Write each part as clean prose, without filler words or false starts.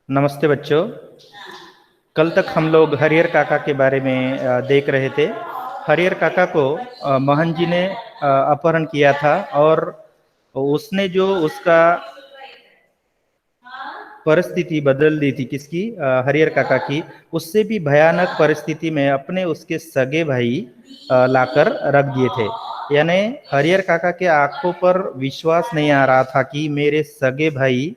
नमस्ते बच्चों। कल तक हम लोग हरिहर काका के बारे में देख रहे थे। हरिहर काका को महन जी ने अपहरण किया था और उसने जो उसका परिस्थिति बदल दी थी, किसकी? हरिहर काका की। उससे भी भयानक परिस्थिति में अपने उसके सगे भाई लाकर रख दिए थे। यानी हरिहर काका के आंखों पर विश्वास नहीं आ रहा था कि मेरे सगे भाई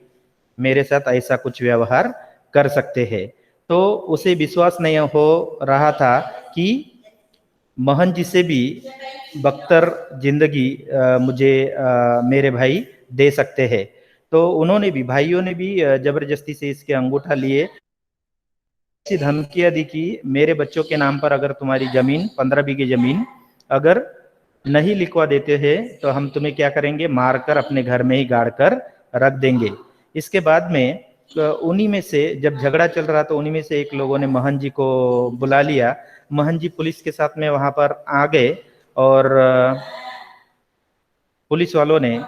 मेरे साथ ऐसा कुछ व्यवहार कर सकते हैं। तो उसे विश्वास नहीं हो रहा था कि महन जी से भी बदतर जिंदगी मुझे मेरे भाई दे सकते हैं। तो उन्होंने भी, भाइयों ने भी जबरदस्ती से इसके अंगूठा लिए, ऐसी धमकियां दी कि मेरे बच्चों के नाम पर अगर तुम्हारी जमीन 15 बीघे जमीन अगर नहीं लिखवा देते हैं तो हम तुम्हें क्या करेंगे, मारकर अपने घर में ही गाड़ कर रख देंगे। इसके बाद में उन्हीं में से जब झगड़ा चल रहा तो उन्हीं में से एक लोगों ने महन जी को बुला लिया। महन जी पुलिस के साथ में वहां पर आ गए और पुलिस वालों ने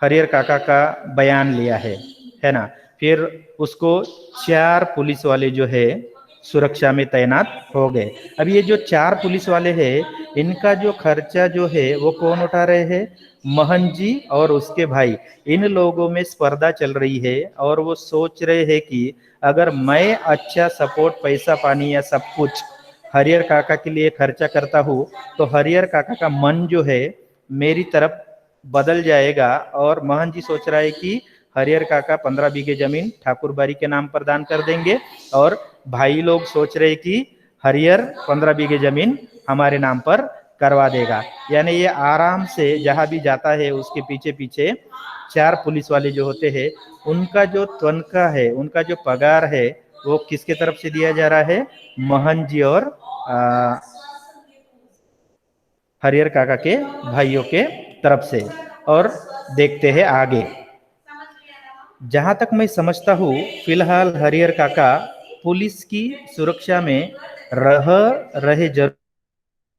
हरिहर काका का बयान लिया है ना। फिर उसको 4 पुलिस वाले जो है सुरक्षा में तैनात हो गए। अब ये जो 4 पुलिस वाले हैं, इनका जो खर्चा जो है वो कौन उठा रहे हैं? महन जी और उसके भाई। इन लोगों में स्पर्धा चल रही है और वो सोच रहे हैं कि अगर मैं अच्छा सपोर्ट, पैसा पानी या सब कुछ हरिहर काका के लिए खर्चा करता हूँ तो हरिहर काका का मन जो है मेरी तरफ बदल जाएगा। और महन जी सोच रहा है कि हरिहर काका 15 बीघे जमीन ठाकुर बारी के नाम पर दान कर देंगे और भाई लोग सोच रहे कि हरिहर 15 बीघे जमीन हमारे नाम पर करवा देगा। यानी ये आराम से जहां भी जाता है उसके पीछे पीछे 4 पुलिस वाले जो होते हैं, उनका जो तनख्वाह है, उनका जो पगार है वो किसके तरफ से दिया जा रहा है? महन जी और हरिहर काका के भाइयों के तरफ से। और देखते हैं आगे। जहां तक मैं समझता हूँ फिलहाल हरिहर काका पुलिस की सुरक्षा में रह रहे जरूर,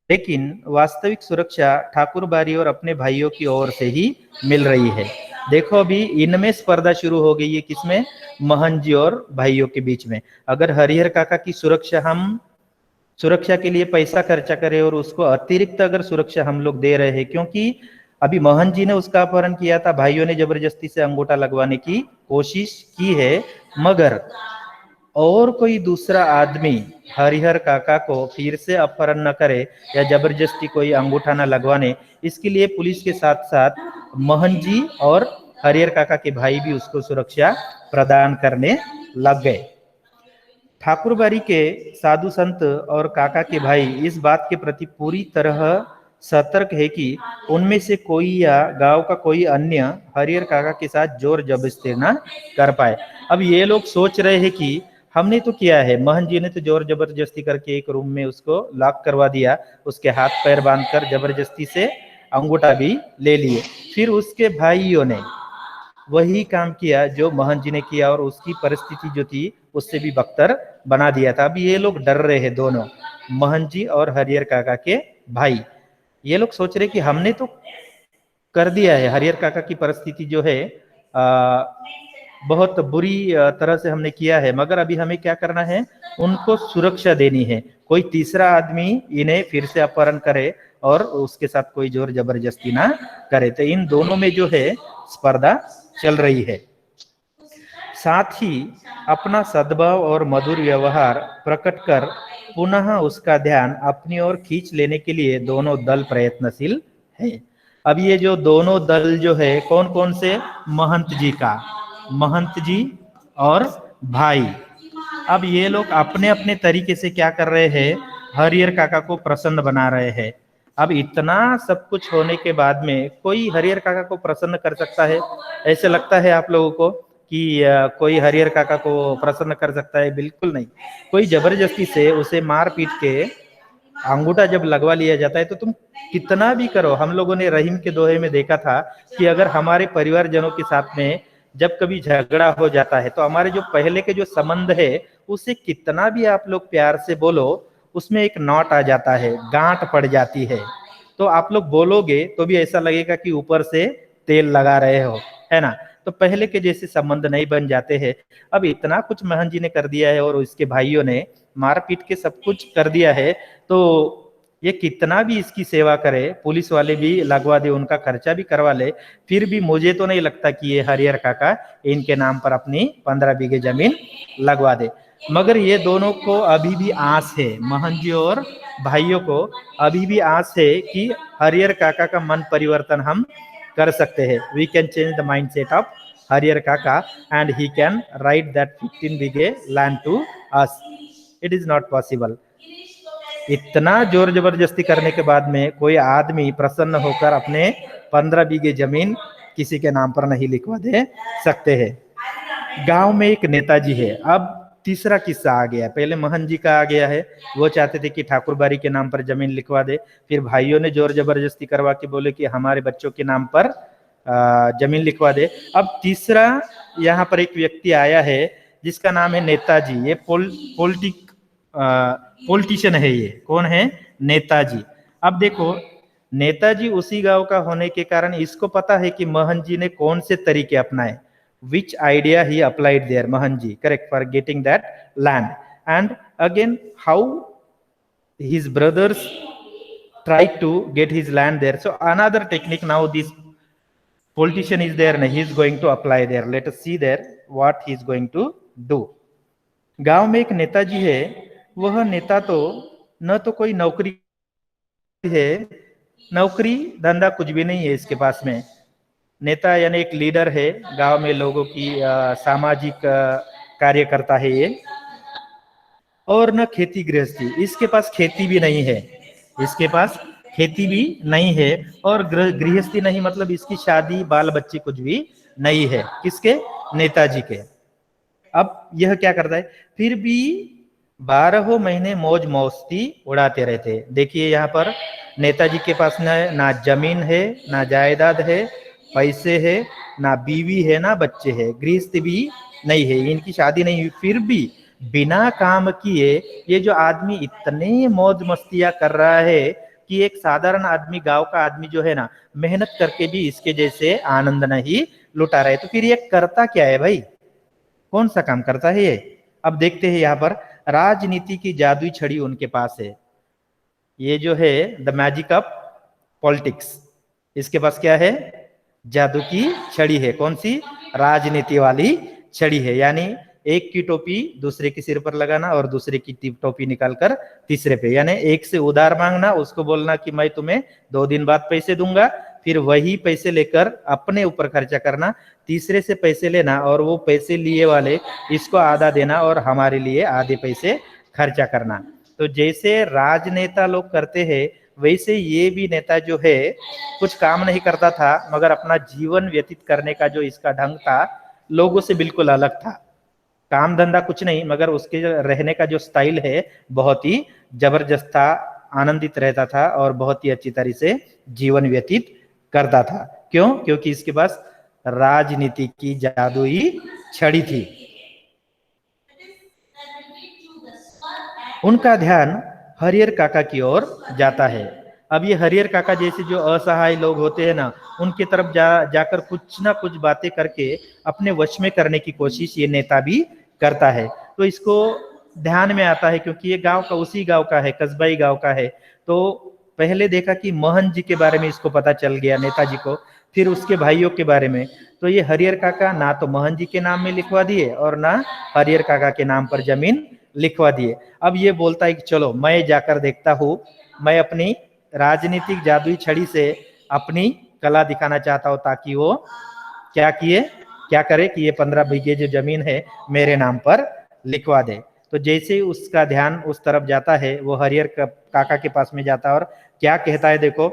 लेकिन वास्तविक सुरक्षा ठाकुर बारी और अपने भाइयों की ओर से ही मिल रही है। देखो अभी इनमें स्पर्धा शुरू हो गई है, किसमें? महन जी और भाइयों के बीच में। अगर हरिहर काका की सुरक्षा के लिए पैसा खर्चा करें और उसको अतिरिक्त अगर सुरक्षा हम लोग दे रहे हैं, क्योंकि अभी महन जी ने उसका अपहरण किया था, भाइयों ने जबरदस्ती से अंगूठा लगवाने की कोशिश की है, मगर और कोई दूसरा आदमी हरिहर काका को फिर से अपहरण न करे या जबरदस्ती कोई अंगूठा न लगवाने, इसके लिए पुलिस के साथ साथ महन जी और हरिहर काका के भाई भी उसको सुरक्षा प्रदान करने लग गए। ठाकुर बारी के साधु संत और काका के भाई इस बात के प्रति पूरी तरह सतर्क है कि उनमें से कोई या गांव का कोई अन्य हरिहर काका के साथ जोर जबरदस्ती ना कर पाए। अब ये लोग सोच रहे हैं कि हमने तो किया है, महन जी ने तो जोर जबरदस्ती करके एक रूम में उसको लॉक करवा दिया, उसके हाथ पैर बांधकर जबरदस्ती से अंगूठा भी ले लिए। फिर उसके भाइयों ने वही काम किया जो महन जी ने किया और उसकी परिस्थिति जो थी उससे भी बदतर बना दिया था। अब ये लोग डर रहे हैं, दोनों महन जी और हरिहर काका के भाई। ये लोग सोच रहे कि हमने तो कर दिया है, हरिहर काका की परिस्थिति जो है बहुत बुरी तरह से हमने किया है, मगर अभी हमें क्या करना है? उनको सुरक्षा देनी है। कोई तीसरा आदमी इन्हें फिर से अपहरण करे और उसके साथ कोई जोर जबरदस्ती ना करे। तो इन दोनों में जो है स्पर्धा चल रही है। साथ ही अपना सद्भाव और मधुर व्यवहार प्रकट कर पुनः उसका ध्यान अपनी ओर खींच लेने के लिए दोनों दल प्रयत्नशील है। अब ये जो दोनों दल जो है कौन कौन से? महंत जी का, महंत जी और भाई। अब ये लोग अपने अपने तरीके से क्या कर रहे हैं? हरिहर काका को प्रसन्न बना रहे हैं। अब इतना सब कुछ होने के बाद में कोई हरिहर काका को प्रसन्न कर सकता है? ऐसे लगता है आप लोगों को कि कोई हरिहर काका को प्रसन्न कर सकता है? बिल्कुल नहीं। कोई जबरदस्ती से उसे मार पीट के अंगूठा जब लगवा लिया जाता है तो तुम कितना भी करो। हम लोगों ने रहीम के दोहे में देखा था कि अगर हमारे परिवारजनों के साथ में जब कभी झगड़ा हो जाता है तो हमारे जो पहले के जो संबंध है उसे कितना भी आप लोग प्यार से बोलो, उसमें एक नॉट आ जाता है, गांठ पड़ जाती है। तो आप लोग बोलोगे तो भी ऐसा लगेगा कि ऊपर से तेल लगा रहे हो, है ना। तो पहले के जैसे संबंध नहीं बन जाते हैं। अब इतना कुछ महन जी ने कर दिया है और उसके भाइयों ने मार पीट के सब कुछ कर दिया है, तो ये कितना भी इसकी सेवा करे, पुलिस वाले भी लगवा दे, उनका खर्चा भी करवा ले, फिर भी मुझे तो नहीं लगता कि ये हरिहर काका इनके नाम पर अपनी 15 बीघे जमीन लगवा दे। मगर ये दोनों को अभी भी आस है, महन जी और भाइयों को अभी भी आस है कि हरिहर काका का मन परिवर्तन हम कर सकते हैं। We can change the mindset of Harihar kaka and he can write that 15 बीघे land to us. It is not possible. इतना जोर जबरदस्ती करने के बाद में कोई आदमी प्रसन्न होकर अपने 15 बीघे जमीन किसी के नाम पर नहीं लिखवा दे सकते हैं। गांव में एक नेताजी है। अब तीसरा किस्सा आ गया, पहले महन जी का आ गया है, वो चाहते थे कि ठाकुर बारी के नाम पर जमीन लिखवा दे, फिर भाइयों ने जोर जबरदस्ती करवा के बोले कि हमारे बच्चों के नाम पर जमीन लिखवा दे। अब तीसरा यहाँ पर एक व्यक्ति आया है जिसका नाम है नेताजी। ये पॉलिटिशियन है। ये कौन है? नेताजी। अब देखो, नेताजी उसी गांव का होने के कारण इसको पता है कि महन जी ने कौन से तरीके अपनाए, which idea he applied there, Mahanji, correct, for getting that land. And again, how his brothers tried to get his land there. So another technique now this politician is there, and he is going to apply there. Let us see there what he is going to do. गांव में एक नेताजी है। वह नेता तो न तो कोई नौकरी है, नौकरी धंधा कुछ भी नहीं है इसके पास में। नेता यानी एक लीडर है, गांव में लोगों की सामाजिक कार्य करता है ये। और न खेती गृहस्थी, इसके पास खेती भी नहीं है, इसके पास खेती भी नहीं है। और गृहस्थी नहीं मतलब इसकी शादी बाल बच्चे कुछ भी नहीं है। किसके? नेताजी के। अब यह क्या करता है, फिर भी 12 महीने मौज मस्ती उड़ाते रहते। देखिए यहाँ पर नेताजी के पास ना जमीन है, ना जायदाद है, पैसे है, ना बीवी है, ना बच्चे है, गृहस्थ भी नहीं है, इनकी शादी नहीं हुई, फिर भी बिना काम किए ये जो आदमी इतने मौज मस्तियां कर रहा है कि एक साधारण आदमी, गांव का आदमी जो है ना, मेहनत करके भी इसके जैसे आनंद नहीं लुटा रहे। तो फिर ये करता क्या है भाई? कौन सा काम करता है ये? अब देखते हैं यहाँ पर राजनीति की जादुई छड़ी उनके पास है। ये जो है द मैजिक ऑफ पॉलिटिक्स, इसके पास क्या है? जादू की छड़ी है। कौन सी? राजनीति वाली छड़ी है। यानी एक की टोपी दूसरे के सिर पर लगाना और दूसरे की टोपी निकालकर तीसरे पे, यानी एक से उधार मांगना, उसको बोलना कि मैं तुम्हें 2 दिन बाद पैसे दूंगा, फिर वही पैसे लेकर अपने ऊपर खर्चा करना, तीसरे से पैसे लेना और वो पैसे लिए वाले इसको आधा देना और हमारे लिए आधे पैसे खर्चा करना। तो जैसे राजनेता लोग करते हैं वैसे ये भी नेता जो है कुछ काम नहीं करता था, मगर अपना जीवन व्यतीत करने का जो इसका ढंग था लोगों से बिल्कुल अलग था। काम धंधा कुछ नहीं, मगर उसके रहने का जो स्टाइल है बहुत ही जबरदस्त था, आनंदित रहता था और बहुत ही अच्छी तरह से जीवन व्यतीत करता था। क्यों? क्योंकि इसके पास राजनीति की जादुई छड़ी थी। उनका ध्यान हरिहर काका की ओर जाता है। अब ये हरिहर काका जैसे जो असहाय लोग होते हैं ना, उनके तरफ जाकर कुछ ना कुछ बातें करके अपने वश में करने की कोशिश ये नेता भी करता है। तो इसको ध्यान में आता है क्योंकि ये गांव का, उसी गांव का है, कस्बाई गांव का है। तो पहले देखा कि महन जी के बारे में इसको पता चल गया नेताजी को, फिर उसके भाइयों के बारे में। तो ये हरिहर काका ना तो महन जी के नाम में लिखवा दिए और ना हरिहर काका के नाम पर जमीन लिखवा दिए। अब ये बोलता है कि चलो मैं जाकर देखता हूँ, मैं अपनी राजनीतिक जादुई छड़ी से अपनी कला दिखाना चाहता हूँ, ताकि वो क्या करे कि ये 15 बीघे जो जमीन है मेरे नाम पर लिखवा दे। तो जैसे ही उसका ध्यान उस तरफ जाता है, वो हरिहर काका के पास में जाता है और क्या कहता है देखो।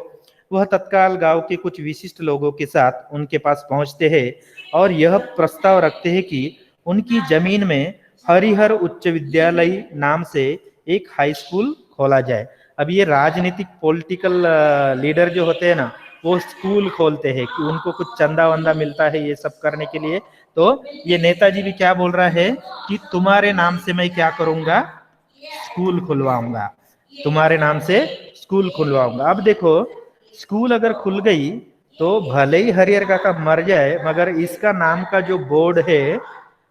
वह तत्काल गांव के कुछ विशिष्ट लोगों के साथ उनके पास पहुंचते हैं और यह प्रस्ताव रखते हैं कि उनकी जमीन में हरिहर उच्च विद्यालय नाम से एक हाई स्कूल खोला जाए। अब ये राजनीतिक पॉलिटिकल लीडर जो होते हैं ना, वो स्कूल खोलते हैं कि उनको कुछ चंदा वंदा मिलता है ये सब करने के लिए। तो ये नेताजी भी क्या बोल रहा है कि तुम्हारे नाम से मैं क्या करूंगा? स्कूल खुलवाऊंगा, तुम्हारे नाम से स्कूल खुलवाऊंगा। अब देखो स्कूल अगर खुल गई तो भले ही हरिहर काका मर जाए, मगर इसका नाम का जो बोर्ड है,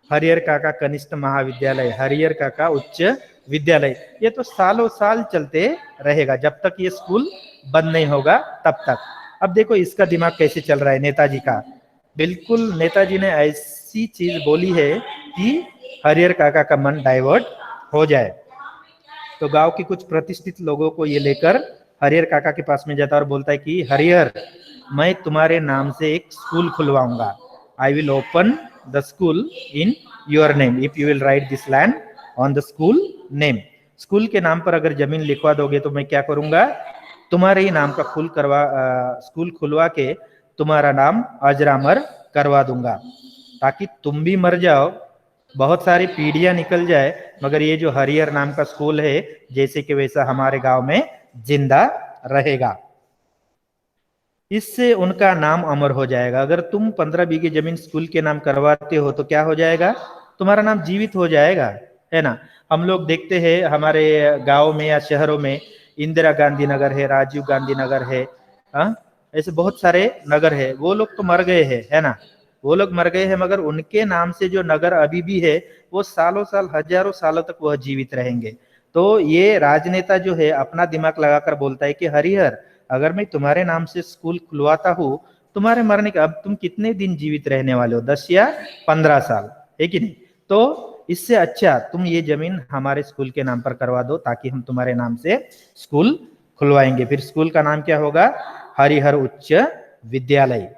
हरिहर काका कनिष्ठ महाविद्यालय, हरिहर काका उच्च विद्यालय, ये तो सालों साल चलते रहेगा जब तक ये स्कूल बंद नहीं होगा तब तक। अब देखो इसका दिमाग कैसे चल रहा है नेताजी का। बिल्कुल नेताजी ने ऐसी चीज बोली है कि हरिहर काका का मन डाइवर्ट हो जाए। तो गांव के कुछ प्रतिष्ठित लोगों को ये लेकर हरिहर काका के पास में जाता है और बोलता है कि हरिहर, मैं तुम्हारे नाम से एक स्कूल खुलवाऊंगा। I will open the school in your name if you will write this land on the school name. School के नाम पर अगर जमीन लिखवा दोगे तो मैं क्या करूंगा, तुम्हारे ही नाम का स्कूल खुलवा के तुम्हारा नाम अजरामर करवा दूंगा, ताकि तुम भी मर जाओ, बहुत सारी पीढ़ियां निकल जाए, मगर ये जो हरिहर नाम का स्कूल है जैसे कि वैसा हमारे गांव में जिंदा रहेगा। इससे उनका नाम अमर हो जाएगा। अगर तुम 15 बीघे जमीन स्कूल के नाम करवाते हो तो क्या हो जाएगा, तुम्हारा नाम जीवित हो जाएगा, है ना। हम लोग देखते हैं हमारे गांव में या शहरों में इंदिरा गांधी नगर है, राजीव गांधी नगर है, ऐसे बहुत सारे नगर है। वो लोग तो मर गए हैं, है ना, वो लोग मर गए हैं, मगर उनके नाम से जो नगर अभी भी है वो सालों साल हजारों सालों तक वह जीवित रहेंगे। तो ये राजनेता जो है अपना दिमाग लगाकर बोलता है कि हरिहर, अगर मैं तुम्हारे नाम से स्कूल खुलवाता हूँ, तुम्हारे मरने का अब तुम कितने दिन जीवित रहने वाले हो, 10 या 15 साल, है कि नहीं। तो इससे अच्छा तुम ये जमीन हमारे स्कूल के नाम पर करवा दो, ताकि हम तुम्हारे नाम से स्कूल खुलवाएंगे। फिर स्कूल का नाम क्या होगा, हरिहर उच्च विद्यालय।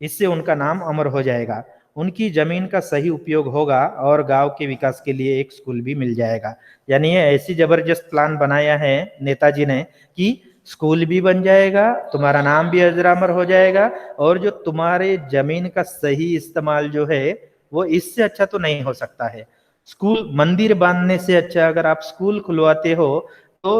इससे उनका नाम अमर हो जाएगा, उनकी जमीन का सही उपयोग होगा और गांव के विकास के लिए एक स्कूल भी मिल जाएगा। यानी ये ऐसी जबरदस्त प्लान बनाया है नेताजी ने कि स्कूल भी बन जाएगा, तुम्हारा नाम भी अजरामर हो जाएगा, और जो तुम्हारे जमीन का सही इस्तेमाल जो है वो इससे अच्छा तो नहीं हो सकता है। स्कूल मंदिर बांधने से अच्छा अगर आप स्कूल खुलवाते हो तो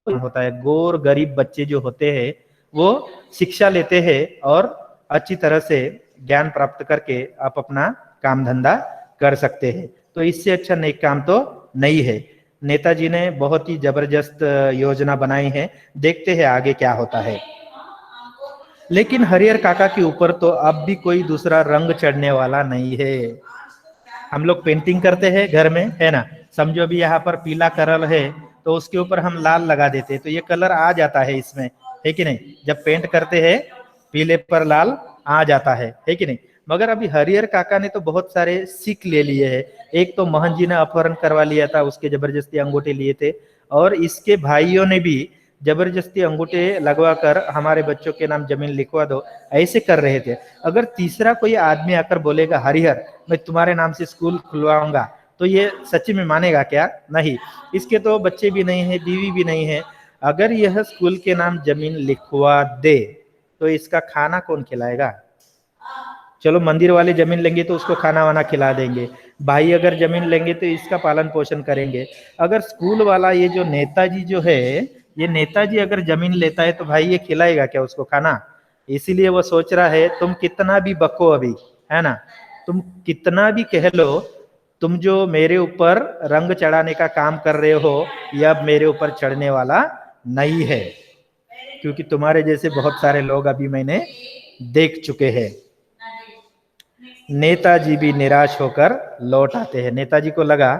होता है, गोर गरीब बच्चे जो होते हैं वो शिक्षा लेते हैं और अच्छी तरह से ज्ञान प्राप्त करके आप अपना काम धंधा कर सकते हैं। तो इससे अच्छा नेक काम तो नहीं है। नेताजी ने बहुत ही जबरदस्त योजना बनाई है, देखते हैं आगे क्या होता है। लेकिन हरिहर काका के ऊपर तो अब भी कोई दूसरा रंग चढ़ने वाला नहीं है। हम लोग पेंटिंग करते हैं घर में, है ना, समझो अभी यहाँ पर पीला कलर है तो उसके ऊपर हम लाल लगा देते हैं तो ये कलर आ जाता है इसमें, है कि नहीं। जब पेंट करते हैं पीले पर लाल आ जाता है कि नहीं। मगर अभी हरिहर काका ने तो बहुत सारे सीख ले लिए हैं। एक तो मोहन जी ने अपहरण करवा लिया था, उसके जबरदस्ती अंगूठे लिए थे, और इसके भाइयों ने भी जबरदस्ती अंगूठे लगवा कर हमारे बच्चों के नाम जमीन लिखवा दो, ऐसे कर रहे थे। अगर तीसरा कोई आदमी आकर बोलेगा हरिहर मैं तुम्हारे नाम से स्कूल खुलवाऊंगा, तो ये सच्ची में मानेगा क्या, नहीं। इसके तो बच्चे भी नहीं है, बीवी भी नहीं है। अगर यह स्कूल के नाम जमीन लिखवा दे तो इसका खाना कौन खिलाएगा। चलो मंदिर वाले जमीन लेंगे तो उसको खाना वाना खिला देंगे, भाई अगर जमीन लेंगे तो इसका पालन पोषण करेंगे। अगर स्कूल वाला ये जो नेताजी जो है, ये नेताजी अगर जमीन लेता है तो भाई ये खिलाएगा क्या उसको खाना। इसीलिए वो सोच रहा है तुम कितना भी बको अभी, है ना, तुम कितना भी कह लो, तुम जो मेरे ऊपर रंग चढ़ाने का काम कर रहे हो यह अब मेरे ऊपर चढ़ने वाला नहीं है, क्योंकि तुम्हारे जैसे बहुत सारे लोग अभी मैंने देख चुके हैं। नेताजी भी निराश होकर लौट आते हैं। नेताजी को लगा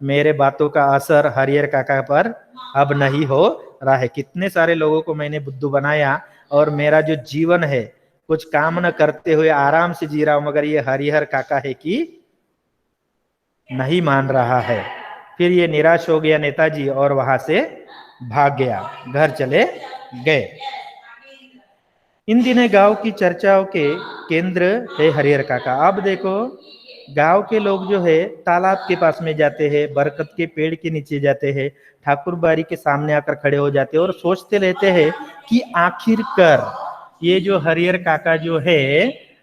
मेरे बातों का असर हरिहर काका पर अब नहीं हो रहा है। कितने सारे लोगों को मैंने बुद्धू बनाया और मेरा जो जीवन है कुछ काम न करते हुए आराम से जी रहा हूं, मगर ये हरिहर काका है कि नहीं मान रहा है। फिर ये निराश हो गया नेताजी और वहां से भाग गया, घर चले गए। इन दिनों गांव की चर्चाओं के केंद्र है हरिहर काका। अब देखो गांव के लोग जो है तालाब के पास में जाते हैं, बरगद के पेड़ के नीचे जाते हैं, ठाकुर बाड़ी के सामने आकर खड़े हो जाते हैं और सोचते रहते हैं कि आखिरकार ये जो हरिहर काका जो है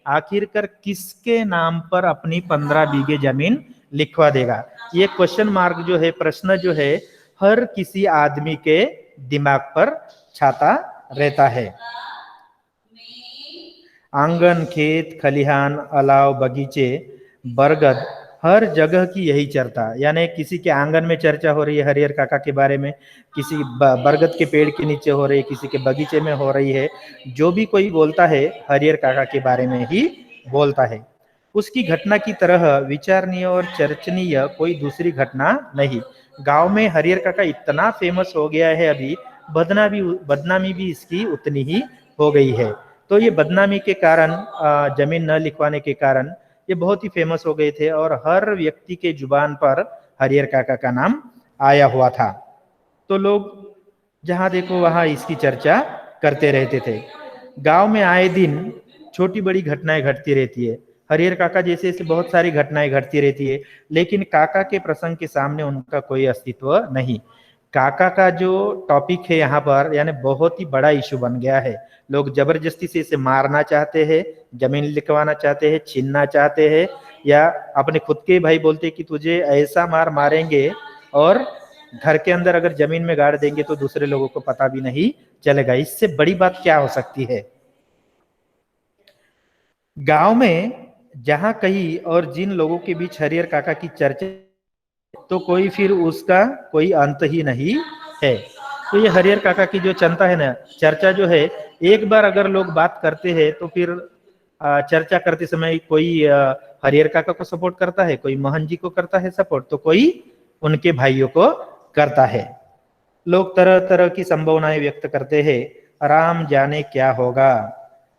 आखिरकार किसके नाम पर अपनी 15 बीघे जमीन लिखवा देगा। ये क्वेश्चन मार्क जो है, प्रश्न जो है, हर किसी आदमी के दिमाग पर छाता रहता है। आंगन, खेत, खलिहान, अलाव, बगीचे, बरगद हर जगह की यही चर्चा, यानी किसी के आंगन में चर्चा हो रही है हरिहर काका के बारे में, किसी बरगद के पेड़ के नीचे हो रही है, किसी के बगीचे में हो रही है। जो भी कोई बोलता है हरिहर काका के बारे में ही बोलता है। उसकी घटना की तरह विचारणीय और चर्चनीय कोई दूसरी घटना नहीं। गांव में हरिहर काका इतना फेमस हो गया है अभी, बदनामी भी इसकी उतनी ही हो गई है। तो ये बदनामी के कारण, जमीन न लिखवाने के कारण ये बहुत ही फेमस हो गए थे और हर व्यक्ति के जुबान पर हरिहर काका का नाम आया हुआ था। तो लोग जहां देखो वहां इसकी चर्चा करते रहते थे। गांव में आए दिन छोटी बड़ी घटनाएं घटती रहती है। हरिहर काका जैसे ऐसे बहुत सारी घटनाएं घटती रहती है, लेकिन काका के प्रसंग के सामने उनका कोई अस्तित्व नहीं। काका का जो टॉपिक है यहाँ पर, यानी बहुत ही बड़ा इशू बन गया है। लोग जबरदस्ती से इसे मारना चाहते हैं, जमीन लिखवाना चाहते हैं, छीनना चाहते हैं, या अपने खुद के भाई बोलते हैं कि तुझे ऐसा मार मारेंगे और घर के अंदर अगर जमीन में गाड़ देंगे तो दूसरे लोगों को पता भी नहीं चलेगा। इससे बड़ी बात क्या हो सकती है। गांव में जहां कहीं और जिन लोगों के बीच हरिहर काका की चर्चा, तो कोई फिर उसका कोई अंत ही नहीं है। तो ये हरिहर काका की जो चर्चा है ना, चर्चा जो है, एक बार अगर लोग बात करते हैं तो फिर चर्चा करते समय कोई हरिहर काका को सपोर्ट करता है, कोई मोहन जी को करता है सपोर्ट, तो कोई उनके भाइयों को करता है। लोग तरह तरह की संभावनाएं व्यक्त करते हैं। राम जाने क्या होगा।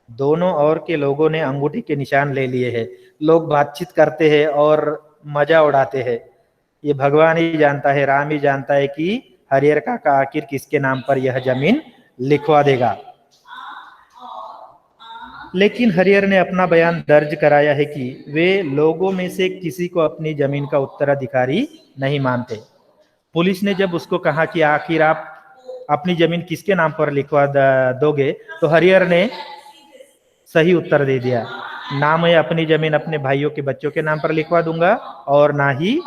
दोनों ओर के लोगों ने अंगूठी के निशान ले लिए हैं। लोग बातचीत करते हैं और मजा उड़ाते हैं। ये भगवान ही जानता है, राम ही जानता है कि हरिहर काका आखिर किसके नाम पर यह जमीन लिखवा देगा। लेकिन हरिहर ने अपना बयान दर्ज कराया है कि वे लोगों में से किसी को अपनी जमीन का उत्तराधिकारी नहीं मानते। पुलिस ने जब उसको कहा कि आखिर आप अपनी जमीन किसके नाम पर लिखवा दोगे, तो हरिहर ने सही उत्तर दे दिया, ना मैं अपनी जमीन अपने भाइयों के बच्चों के नाम पर लिखवा दूंगा और ना ही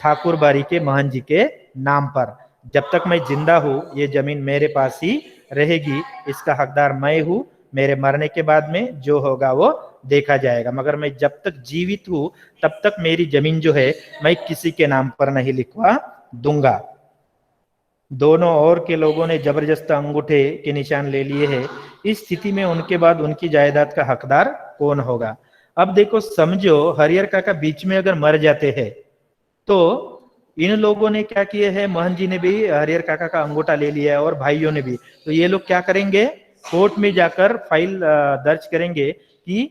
ठाकुर बारी के महन जी के नाम पर। जब तक मैं जिंदा हूं ये जमीन मेरे पास ही रहेगी, इसका हकदार मैं हूं। मेरे मरने के बाद में जो होगा वो देखा जाएगा, मगर मैं जब तक जीवित हूं तब तक मेरी जमीन जो है मैं किसी के नाम पर नहीं लिखवा दूंगा। दोनों ओर के लोगों ने जबरदस्त अंगूठे के निशान ले लिए हैं। इस स्थिति में उनके बाद उनकी जायदाद का हकदार कौन होगा। अब देखो, समझो हरिहर काका बीच में अगर मर जाते हैं तो इन लोगों ने क्या किए हैं, मोहन जी ने भी हरिहर काका का अंगूठा ले लिया है और भाइयों ने भी। तो ये लोग क्या करेंगे, कोर्ट में जाकर फाइल दर्ज करेंगे कि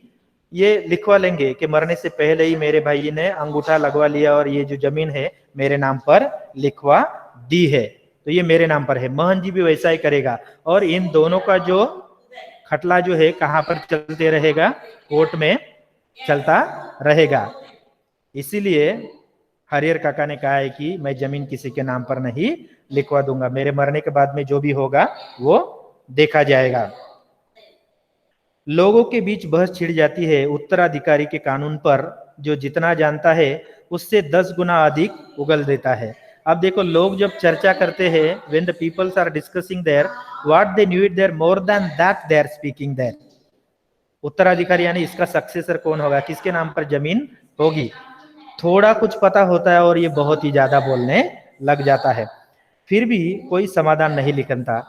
ये लिखवा लेंगे कि मरने से पहले ही मेरे भाई ने अंगूठा लगवा लिया और ये जो जमीन है मेरे नाम पर लिखवा दी है, तो ये मेरे नाम पर है। मोहन जी भी वैसा ही करेगा और इन दोनों का जो खटला जो है कहां पर चलते रहेगा, कोर्ट में चलता रहेगा। इसीलिए हरिहर काका ने कहा है कि मैं जमीन किसी के नाम पर नहीं लिखवा दूंगा, मेरे मरने के बाद में जो भी होगा वो देखा जाएगा। लोगों के बीच बहस छिड़ जाती है उत्तराधिकारी के कानून पर। जो जितना जानता है उससे 10 गुना अधिक उगल देता है। अब देखो, लोग जब चर्चा करते हैं, when the peoples are discussing there what they knew it there more than that they are speaking there। उत्तराधिकारी यानी इसका सक्सेसर कौन होगा, किसके नाम पर जमीन होगी, थोड़ा कुछ पता होता है और ये बहुत ही ज्यादा बोलने लग जाता है। फिर भी कोई समाधान नहीं निकलता।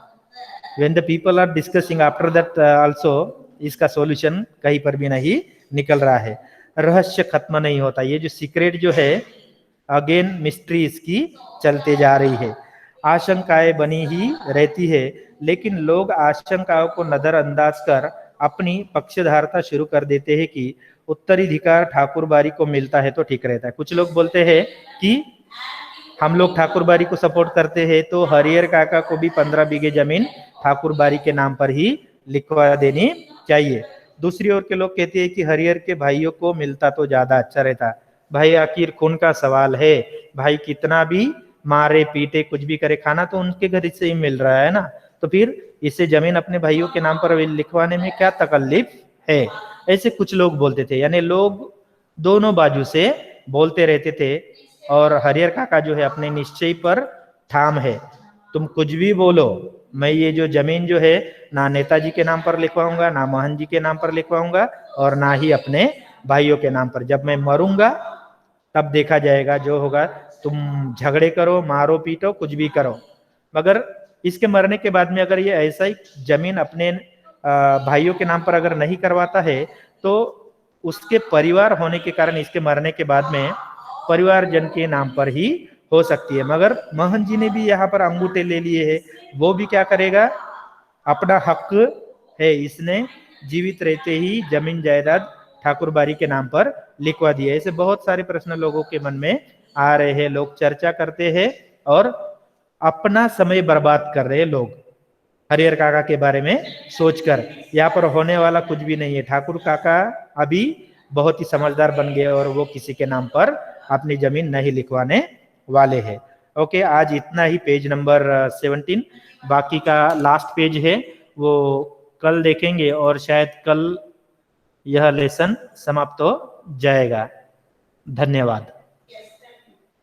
when the people are discussing after that also इसका सॉल्यूशन कहीं पर भी नहीं निकल रहा है। रहस्य खत्म नहीं होता। ये जो सीक्रेट जो है, अगेन मिस्ट्री इसकी चलते जा रही है। आशंकाएं बनी ही रहती है, लेकिन लोग आशंकाओं को नजरअंदाज कर अपनी पक्षधारता शुरू कर देते हैं कि उत्तराधिकार ठाकुर बारी को मिलता है तो ठीक रहता है। कुछ लोग बोलते हैं कि हम लोग ठाकुर बारी को सपोर्ट करते हैं तो हरिहर काका को भी 15 बीघे जमीन ठाकुर बारी के नाम पर ही लिखवा देनी चाहिए। दूसरी ओर के लोग कहते हैं कि हरिहर के भाइयों को मिलता तो ज्यादा अच्छा रहता। भाई आखिर खून का सवाल है, भाई कितना भी मारे पीटे कुछ भी करे, खाना तो उनके घर से ही मिल रहा है ना, तो फिर इसे जमीन अपने भाइयों के नाम पर लिखवाने में क्या तकल्लिफ है। ऐसे कुछ लोग बोलते थे, यानी लोग दोनों बाजू से बोलते रहते थे और हरिहर काका जो है अपने निश्चय पर ठाम है। तुम कुछ भी बोलो, मैं ये जो जमीन जो है ना नेताजी के नाम पर लिखवाऊंगा, ना मोहन जी के नाम पर लिखवाऊंगा और ना ही अपने भाइयों के नाम पर। जब मैं मरूंगा तब देखा जाएगा, जो होगा तुम झगड़े करो, मारो पीटो, कुछ भी करो, मगर इसके मरने के बाद में अगर ये ऐसा ही जमीन अपने भाइयों के नाम पर अगर नहीं करवाता है तो उसके परिवार होने के कारण इसके मरने के बाद में परिवारजन के नाम पर ही हो सकती है। मगर मोहन जी ने भी यहाँ पर अंगूठे ले लिए है, वो भी क्या करेगा, अपना हक है, इसने जीवित रहते ही जमीन जायदाद ठाकुर बारी के नाम पर लिखवा दिया। ऐसे बहुत सारे प्रश्न लोगों के मन में आ रहे हैं, लोग चर्चा करते हैं और अपना समय बर्बाद कर रहे हैं लोग हरिहर काका के बारे में सोचकर। यहाँ पर होने वाला कुछ भी नहीं है। ठाकुर काका अभी बहुत ही समझदार बन गए और वो किसी के नाम पर अपनी जमीन नहीं लिखवाने वाले हैं। ओके, आज इतना ही, पेज नंबर 17। बाकी का लास्ट पेज है वो कल देखेंगे और शायद कल यह लेसन समाप्त हो जाएगा। धन्यवाद।